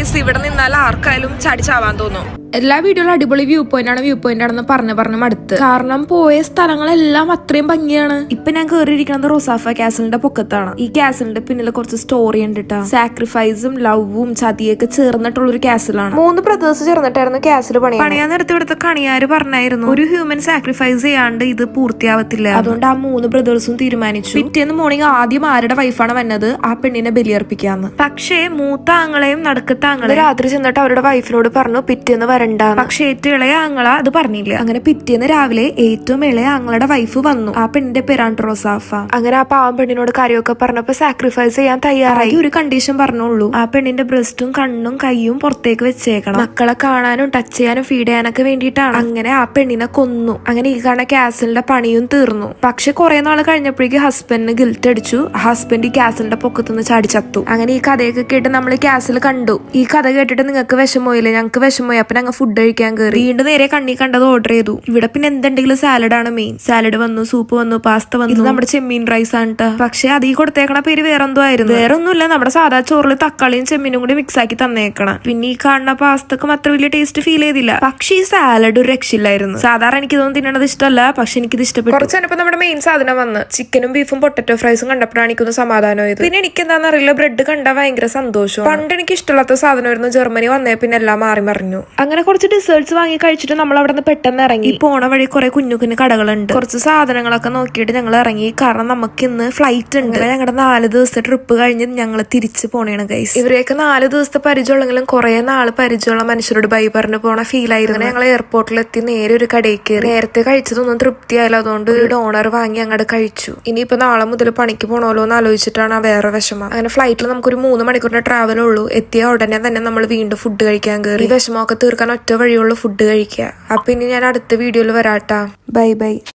Guys, ഇവിടെ നിന്നാൽ ആർക്കായാലും ചാടിച്ചാവാൻ തോന്നും. എല്ലാ വീഡിയോയിലും അടിപൊളി വ്യൂ പോയിന്റ് ആണെന്ന് പറഞ്ഞ് മടുത്ത്. കാരണം പോയ സ്ഥലങ്ങളെല്ലാം അത്രയും ഭംഗിയാണ്. ഇപ്പൊ ഞാൻ കയറിയിരിക്കുന്നത് റൊസാഫ കാസലിന്റെ പൊക്കത്താണ്. ഈ കാസലിന്റെ പിന്നിൽ കുറച്ച് സ്റ്റോറി ഉണ്ടിട്ടാ. സാക്രിഫൈസും ലവും ചതിയൊക്കെ ചേർന്നിട്ടുള്ള ഒരു കാസലാണ്. 3 ബ്രദേഴ്സ് ചേർന്നിട്ടായിരുന്നു കാസൽ പണിയാൻ നേരത്തെ ഇവിടുത്തെ കണിയാര് പറഞ്ഞായിരുന്നു, ഒരു ഹ്യൂമൻ സാക്രിഫൈസ് ചെയ്യാണ്ട് ഇത് പൂർത്തിയാവത്തില്ല. അതുകൊണ്ട് ആ 3 ബ്രദേഴ്സും തീരുമാനിച്ചു പിറ്റേന്ന് മോർണിംഗ് ആദ്യം ആരുടെ വൈഫാണ് വന്നത് ആ പെണ്ണിനെ ബലിയർപ്പിക്കാന്ന്. പക്ഷേ മൂത്ത ആങ്ങളെയും നടുക്കത്തെ ആങ്ങളെ രാത്രി ചെന്നിട്ട് അവരുടെ വൈഫിനോട് പറഞ്ഞു പിറ്റേന്ന് വരണ്ട. പക്ഷെ ഏറ്റവും ഇളയ ആങ്ങള അത് പറഞ്ഞില്ല. അങ്ങനെ പിറ്റേന്ന് രാവിലെ ഏറ്റവും ഇളയ ആങ്ങളുടെ വൈഫ് വന്നു. ആ പെണ്ണിന്റെ പേരാണ് റൊസാഫ. അങ്ങനെ ആ പാവം പെണ്ണിനോട് കാര്യമൊക്കെ പറഞ്ഞപ്പോ സാക്രിഫൈസ് ചെയ്യാൻ തയ്യാറായി. ഒരു കണ്ടീഷൻ പറഞ്ഞുള്ളൂ, ആ പെണ്ണിന്റെ ബ്രസ്റ്റും കണ്ണും കൈയും പുറത്തേക്ക് വെച്ചേക്കണം. മക്കളെ കാണാനും ടച്ച് ചെയ്യാനും ഫീഡ് ചെയ്യാനൊക്കെ വേണ്ടിയിട്ടാണ്. അങ്ങനെ ആ പെണ്ണിനെ കൊന്നു. അങ്ങനെ ഈ കാണുന്ന കാസലിന്റെ പണിയും തീർന്നു. പക്ഷെ കുറെ നാൾ കഴിഞ്ഞപ്പോഴേക്ക് ഹസ്ബൻഡിന് ഗിൽറ്റ് അടിച്ചു. ഹസ്ബൻഡ് ഈ കാസലിന്റെ പൊക്കത്തുനിന്ന് ചാടിച്ചത്തു. അങ്ങനെ ഈ കഥയൊക്കെ കേട്ട് നമ്മൾ കാസിൽ കണ്ടു. ഈ കഥ കേട്ടിട്ട് നിങ്ങൾക്ക് വിഷമോയില്ലേ? ഞങ്ങൾക്ക് വിഷമോയി. അപ്പൊ ഞങ്ങൾ ഫുഡ് കഴിക്കാൻ കയറി. വീണ്ടും നേരെ കണ്ണി കണ്ടത് ഓർഡർ ചെയ്തു. ഇവിടെ പിന്നെ എന്തുണ്ടെങ്കിലും സാലഡാണ് മെയിൻ. സാലഡ് വന്നു, സൂപ്പ് വന്നു, പാസ്ത വന്നു. ഇത് നമ്മുടെ ചെമ്മീൻ റൈസ് ആണ് ട്ടോ. പക്ഷെ അത് ഈ കൊടുത്തേക്കണ പേര് വേറെന്തോ ആയിരുന്നു. വേറൊന്നുമില്ല, നമ്മുടെ സാധാ ചോറിൽ തക്കാളിയും ചെമ്മീനും കൂടി മിക്സ് ആക്കി തന്നേക്കണം. പിന്നെ ഈ കാണുന്ന പാസ്തക്കും അത്ര വലിയ ടേസ്റ്റ് ഫീൽ ചെയ്തില്ല. പക്ഷെ ഈ സാലഡ് ഒരു രക്ഷയില്ലായിരുന്നു. സാധാരണ എനിക്ക് ഇതൊന്നും തിന്നണത് ഇഷ്ടമല്ല, പക്ഷെ എനിക്കിത് ഇഷ്ടപ്പെട്ടു. കുറച്ചപ്പോ നമ്മുടെ മെയിൻ സാധനം വന്ന് ചിക്കനും ബീഫും പൊട്ടറ്റോ ഫ്രൈസും കണ്ടപ്പോഴാണ് എനിക്കൊന്ന് സമാധാനമായത്. പിന്നെ എനിക്ക് എന്താണെന്നറിയില്ല, ബ്രെഡ് കണ്ടാൽ ഭയങ്കര സന്തോഷം. പണ്ട് എനിക്ക് ഇഷ്ടമില്ലാത്ത സാധനമായിരുന്നു. ജർമ്മനി വന്നേ പിന്നെ എല്ലാം മാറി മറിഞ്ഞു. അങ്ങനെ കുറച്ച് ഡിസേർട്സ് വാങ്ങി കഴിച്ചിട്ട് നമ്മൾ അവിടെ നിന്ന് പെട്ടെന്ന് ഇറങ്ങി. പോണ വഴി കുറെ കുഞ്ഞു കുഞ്ഞു കടകളുണ്ട്. കുറച്ച് സാധനങ്ങളൊക്കെ നോക്കിയിട്ട് ഞങ്ങൾ ഇറങ്ങി. കാരണം നമുക്ക് ഇന്ന് ഫ്ലൈറ്റ് ഉണ്ട്. ഞങ്ങളുടെ 4 ദിവസത്തെ ട്രിപ്പ് കഴിഞ്ഞ് ഞങ്ങൾ തിരിച്ചു പോണേണ് ഗൈസ്. ഇവരെയൊക്കെ 4 ദിവസത്തെ പരിചയമുള്ളെങ്കിലും കുറെ നാള് പരിചയമുള്ള മനുഷ്യരോട് ബൈ പറഞ്ഞു പോണ ഫീൽ ആയിരുന്നു. ഞങ്ങൾ എയർപോർട്ടിലെത്തി നേരെ ഒരു കടയിൽ കയറി. നേരത്തെ കഴിച്ചതൊന്നും തൃപ്തിയായില്ല. അതുകൊണ്ട് ഒരു ഡോണർ വാങ്ങി അങ്ങോട്ട് കഴിച്ചു. ഇനിയിപ്പോ നാളെ മുതൽ പണിക്ക് പോണോല്ലോ എന്ന് ആലോചിച്ചിട്ടാണ് വേറെ വിഷമം. അങ്ങനെ ഫ്ലൈറ്റിൽ നമുക്കൊരു 3 മണിക്കൂറിന്റെ ട്രാവൽ ഉള്ളൂ. എത്തിയ ഉടനെ തന്നെ നമ്മൾ വീണ്ടും ഫുഡ് കഴിക്കാൻ കയറി. വിഷമമൊക്കെ തീർക്കാൻ ഒറ്റ വഴിയുള്ള ഫുഡ് കഴിക്കുക. അപ്പൊ ഇനി ഞാൻ അടുത്ത വീഡിയോയിൽ വരാട്ടാ. Bye bye.